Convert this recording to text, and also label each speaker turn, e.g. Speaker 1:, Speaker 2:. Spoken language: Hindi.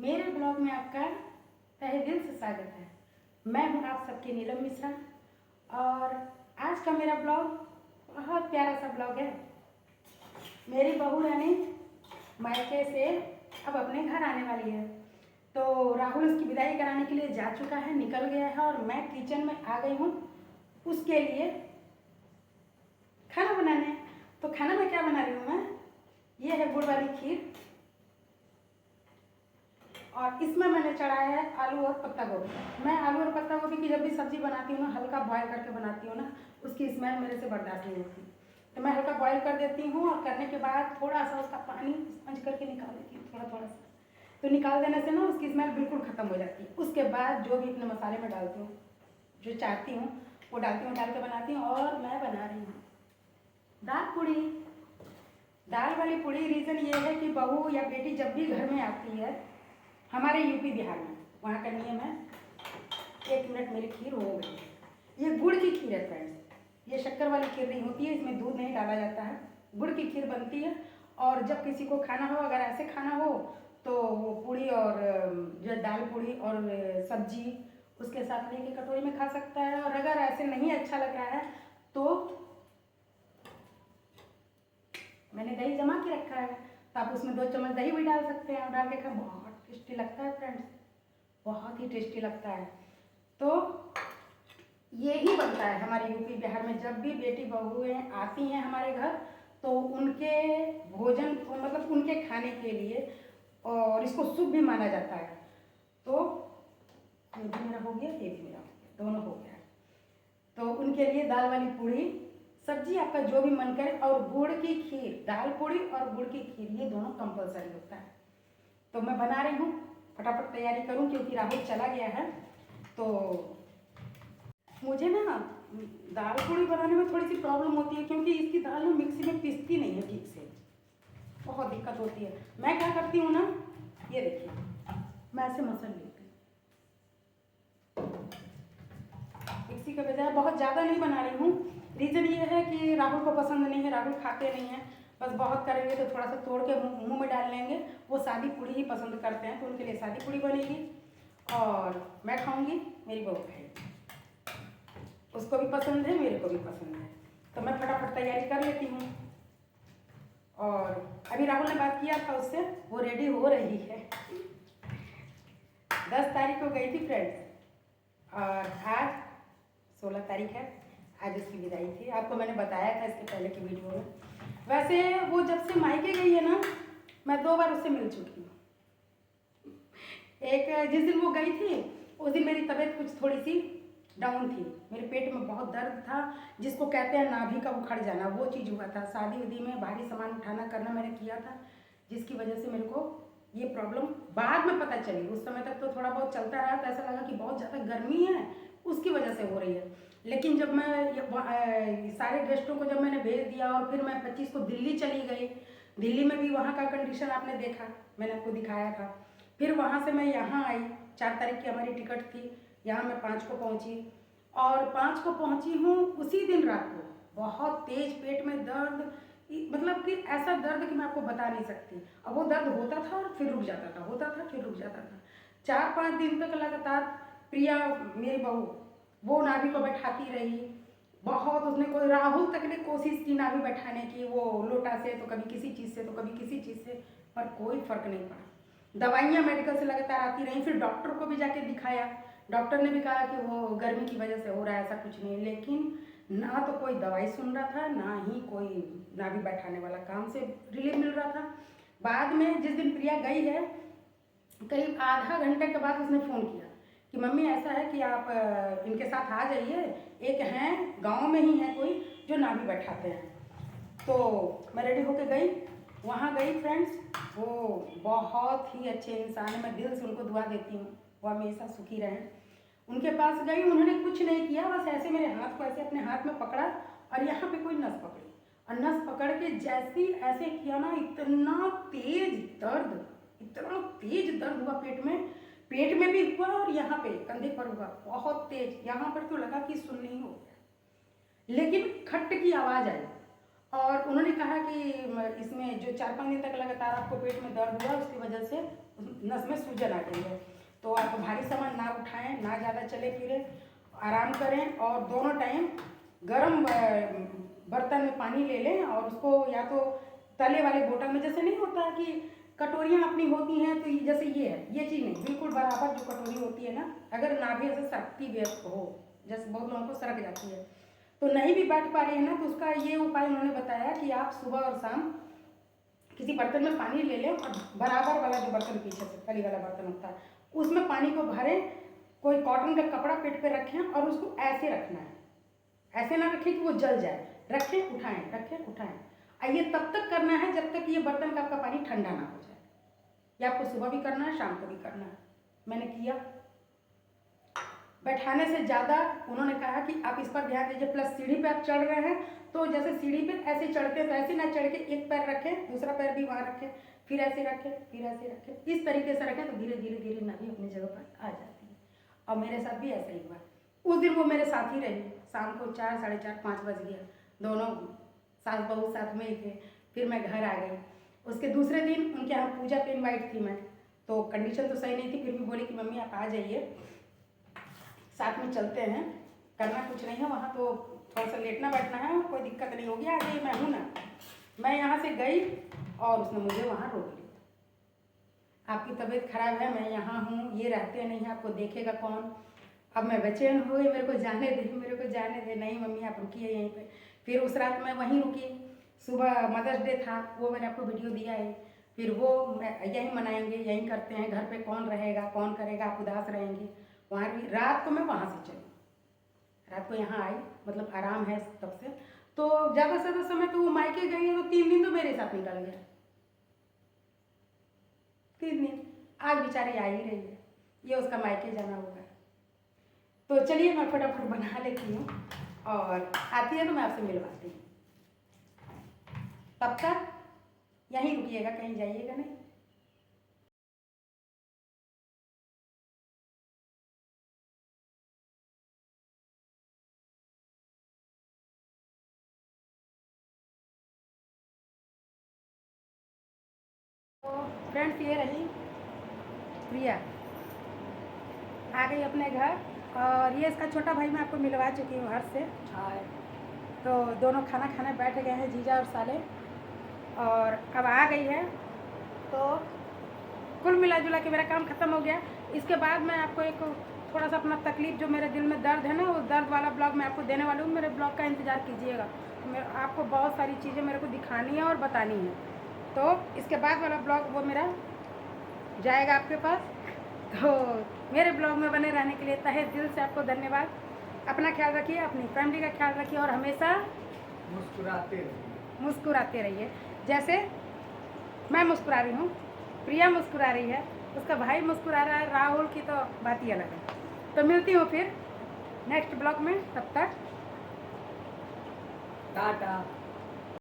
Speaker 1: मेरे ब्लॉग में आपका तहे दिल से स्वागत है। मैं हूं आप सबकी नीलम मिश्रा और आज का मेरा ब्लॉग बहुत प्यारा सा ब्लॉग है। मेरी बहू रानी मायके से अब अपने घर आने वाली है, तो राहुल उसकी विदाई कराने के लिए जा चुका है, निकल गया है और मैं किचन में आ गई हूँ उसके लिए खाना बनाने। तो खाना में क्या बना रही हूँ मैं, ये है गुड़ वाली खीर और इसमें मैंने चढ़ाया है आलू और पत्ता गोभी। मैं आलू और पत्ता गोभी की जब भी सब्जी बनाती हूँ ना, हल्का बॉयल करके बनाती हूँ ना, उसकी स्मेल मेरे से बर्दाश्त नहीं होती, तो मैं हल्का बॉयल कर देती हूँ और करने के बाद थोड़ा सा उसका पानी स्पंज करके निकाल देती हूँ, थोड़ा थोड़ा सा। तो निकाल देने से ना उसकी स्मेल बिल्कुल ख़त्म हो जाती है। उसके बाद जो भी अपने मसाले में डालती हूँ, जो चाहती हूँ वो डालती हूँ, डाल के बनाती हूँ। और मैं बना रही हूँ दाल पूड़ी। दाल वाली पूड़ी रीज़न ये है कि बहू या बेटी जब भी घर में आती है हमारे यूपी बिहार में, वहाँ का नियम है, 1 मिनट मेरी खीर हो गई। ये गुड़ की खीर है फ्रेंड्स, ये शक्कर वाली खीर नहीं होती है, इसमें दूध नहीं डाला जाता है, गुड़ की खीर बनती है। और जब किसी को खाना हो, अगर ऐसे खाना हो तो वो पूड़ी और जो दाल पूड़ी और सब्जी उसके साथ लेके कटोरी में खा सकता है। और अगर ऐसे नहीं अच्छा लग रहा है तो मैंने दही जमा के रखा है, तो आप उसमें 2 चम्मच दही भी डाल सकते हैं और डाल के खा, बहुत टेस्टी लगता है फ्रेंड्स, बहुत ही टेस्टी लगता है। तो यही बनता है हमारे यूपी बिहार में, जब भी बेटी बहुएं आती हैं हमारे घर तो उनके भोजन मतलब उनके खाने के लिए, और इसको शुभ भी माना जाता है। तो ये भी मेरा हो गया, ये भी मेरा हो गया, दोनों हो गया। तो उनके लिए दाल वाली पूड़ी, सब्जी आपका जो भी मन करे, और गुड़ की खीर, दाल पूड़ी और गुड़ की खीर ये दोनों कंपलसरी होता है। तो मैं बना रही हूँ, फटाफट तैयारी करूँ क्योंकि राहुल चला गया है। तो मुझे ना दाल पूड़ी बनाने में थोड़ी सी प्रॉब्लम होती है क्योंकि इसकी दाल ना मिक्सी में पिसती नहीं है ठीक से, बहुत दिक्कत होती है। मैं क्या करती हूँ ना, ये देखिए, मैं ऐसे मसल लेती हूँ मिक्सी के बजाय, बहुत ज़्यादा नहीं बना रही हूँ। रीज़न ये है कि राहुल को पसंद नहीं है, राहुल खाते नहीं हैं, बस बहुत करेंगे तो थोड़ा सा तोड़ के मुंह में डाल लेंगे। वो सादी पूड़ी ही पसंद करते हैं, तो उनके लिए सादी पूड़ी बनेगी और मैं खाऊंगी, मेरी बहू खाएगी, उसको भी पसंद है, मेरे को भी पसंद है। तो मैं फटाफट तैयारी कर लेती हूँ। और अभी राहुल ने बात किया था उससे, वो रेडी हो रही है। 10 तारीख को गई थी फ्रेंड्स और आज 16 तारीख है, आज उसकी विदाई थी। आपको मैंने बताया था इसके पहले की वीडियो में। वैसे वो जब से मायके गई है ना, मैं 2 बार उससे मिल चुकी हूँ। एक जिस दिन वो गई थी उस दिन मेरी तबीयत कुछ थोड़ी सी डाउन थी, मेरे पेट में बहुत दर्द था, जिसको कहते हैं नाभि का उखड़ जाना, वो चीज़ हुआ था। शादी उदी में भारी सामान उठाना करना मैंने किया था, जिसकी वजह से मेरे को ये प्रॉब्लम बाद में पता चली। उस समय तक तो थोड़ा बहुत चलता रहा, तो ऐसा लगा कि बहुत ज़्यादा गर्मी है उसकी वजह से हो रही है। लेकिन जब मैं सारे गेस्टों को जब मैंने भेज दिया और फिर मैं 25 को दिल्ली चली गई, दिल्ली में भी वहाँ का कंडीशन आपने देखा, मैंने आपको दिखाया था। फिर वहाँ से मैं यहाँ आई, 4 तारीख की हमारी टिकट थी, यहाँ मैं 5 को पहुँची और 5 को पहुँची हूँ। उसी दिन रात को बहुत तेज पेट में दर्द, मतलब कि ऐसा दर्द कि मैं आपको बता नहीं सकती। अब वो दर्द होता था और फिर रुक जाता था, होता था फिर रुक जाता था। 4-5 दिन तक लगातार प्रिया मेरी बहू वो नाभि को बैठाती रही, बहुत उसने कोई, राहुल तक ने कोशिश की नाभि बैठाने की, वो लोटा से तो कभी किसी चीज़ से तो कभी किसी चीज़ से, पर कोई फर्क नहीं पड़ा। दवाइयाँ मेडिकल से लगातार आती रहीं, फिर डॉक्टर को भी जाके दिखाया, डॉक्टर ने भी कहा कि वो गर्मी की वजह से हो रहा है, ऐसा कुछ नहीं। लेकिन ना तो कोई दवाई सुन रहा था, ना ही कोई नाभि बैठाने वाला काम से रिलीफ मिल रहा था। बाद में जिस दिन प्रिया गई है, करीब आधा घंटे के बाद उसने फ़ोन किया कि मम्मी ऐसा है कि आप इनके साथ आ जाइए, एक हैं गांव में ही है कोई जो नाभि बैठाते हैं। तो मैं रेडी होके गई, वहाँ गई फ्रेंड्स, वो बहुत ही अच्छे इंसान है, मैं दिल से उनको दुआ देती हूँ वो हमेशा सुखी रहें। उनके पास गई, उन्होंने कुछ नहीं किया, बस ऐसे मेरे हाथ को ऐसे अपने हाथ में पकड़ा और यहाँ पे कोई नस पकड़ी, और नस पकड़ के जैसी ऐसे किया ना, इतना तेज दर्द, इतना तेज दर्द हुआ पेट में भी हुआ और यहाँ पे कंधे पर हुआ बहुत तेज। यहाँ पर तो लगा कि सुन नहीं हो गया, लेकिन खट की आवाज़ आई और उन्होंने कहा कि इसमें जो 4-5 दिन तक लगातार आपको पेट में दर्द हुआ उसकी वजह से नस में सूजन आ गई है, तो आप भारी सामान ना उठाएं, ना ज़्यादा चले फिरे, आराम करें और दोनों टाइम गर्म बर्तन में पानी ले लें और उसको या तो तले वाले बोतल में, जैसे नहीं होता कि कटोरियाँ अपनी होती हैं तो जैसे ये है, ये चीज़ नहीं, बिल्कुल बराबर जो कटोरी होती है ना, अगर नाभि ऐसे सरकती भी हो, जैसे बहुत लोगों को सरक जाती है तो नहीं भी बैठ पा रही है ना, तो उसका ये उपाय उन्होंने बताया कि आप सुबह और शाम किसी बर्तन में पानी ले लें और बराबर वाला जो बर्तन पीछे से तली वाला बर्तन होता है उसमें पानी को भरें, कोई कॉटन का कपड़ा पेट पे रखें और उसको ऐसे रखना है, ऐसे ना रखें कि वो जल जाए, रखें उठाएं, रखें उठाएं। ये तब तक करना है जब तक ये बर्तन का आपका पानी ठंडा ना हो जाए। ये आपको सुबह भी करना है, शाम को भी करना है। मैंने किया। बैठाने से ज़्यादा उन्होंने कहा कि आप इस पर ध्यान दीजिए, प्लस सीढ़ी पे आप चढ़ रहे हैं तो जैसे सीढ़ी पे ऐसे चढ़ते हैं तो ऐसे ना चढ़ के एक पैर रखें, दूसरा पैर भी वहाँ रखें, फिर ऐसे रखें, फिर ऐसे रखें, इस तरीके से रखें तो धीरे धीरे धीरे नाभि अपनी जगह पर आ जाती है। और मेरे साथ भी ऐसा ही हुआ। उस दिन वो मेरे साथ ही रही, शाम को 4, साढ़े 4, 5 बज गया, दोनों सास बहू साथ में ही थे। फिर मैं घर आ गई। उसके दूसरे दिन उनके यहाँ पूजा पे इन्वाइट थी मैं, तो कंडीशन तो सही नहीं थी, फिर भी बोली कि मम्मी आप आ जाइए, साथ में चलते हैं, करना कुछ नहीं है वहाँ, तो थोड़ा सा लेटना बैठना है, कोई दिक्कत नहीं होगी, आ जाइए, मैं हूँ ना। मैं यहाँ से गई और उसने मुझे वहाँ रोक लिया। आपकी तबीयत खराब है, मैं यहाँ हूँ, ये रहते नहीं हैं, आपको देखेगा कौन। अब मैं बेचैन हो गई, मेरे को जाने दे, मेरे को जाने दे। नहीं मम्मी आप रुकिए यहीं पे। फिर उस रात मैं वहीं रुकी। सुबह मदर्स डे था, वो मैंने आपको वीडियो दिया है। फिर वो यहीं मनाएंगे, यहीं करते हैं, घर पे कौन रहेगा, कौन करेगा, आप उदास रहेंगे। वहाँ भी रात को मैं वहाँ से चली, रात को यहाँ आई, मतलब आराम है तब से। तो ज़्यादा से ज़्यादा समय तो वो मायके गई है, तो 3 दिन तो मेरे साथ निकल गया। 3 दिन आज बेचारी आ ही रही है, ये उसका मायके जाना होगा। तो चलिए मैं फटाफट बना लेती हूँ और आती है तो मैं आपसे मिलवाती हूँ। तब तक यहीं रुकिएगा, कहीं जाइएगा नहीं। तो फ्रेंड्स ये रही प्रिया, आ गई अपने घर। और ये इसका छोटा भाई मैं आपको मिलवा चुकी हूँ घर से। तो दोनों खाना खाने बैठ गए हैं, जीजा और साले, और अब आ गई है। तो कुल मिला जुला के मेरा काम ख़त्म हो गया। इसके बाद मैं आपको एक थोड़ा सा अपना तकलीफ़, जो मेरे दिल में दर्द है ना, उस दर्द वाला ब्लॉग मैं आपको देने वाली हूँ। मेरे ब्लॉग का इंतज़ार कीजिएगा। आपको बहुत सारी चीज़ें मेरे को दिखानी है और बतानी है। तो इसके बाद वाला ब्लॉग वो मेरा जाएगा आपके पास। तो मेरे ब्लॉग में बने रहने के लिए तहे दिल से आपको धन्यवाद। अपना ख्याल रखिए, अपनी फैमिली का ख्याल रखिए और हमेशा मुस्कुराते रहिए। जैसे मैं मुस्कुरा रही हूँ, प्रिया मुस्कुरा रही है, उसका भाई मुस्कुरा रहा है, राहुल की तो बात ही अलग है। तो मिलती हूँ फिर नेक्स्ट ब्लॉग में, तब तक टाटा।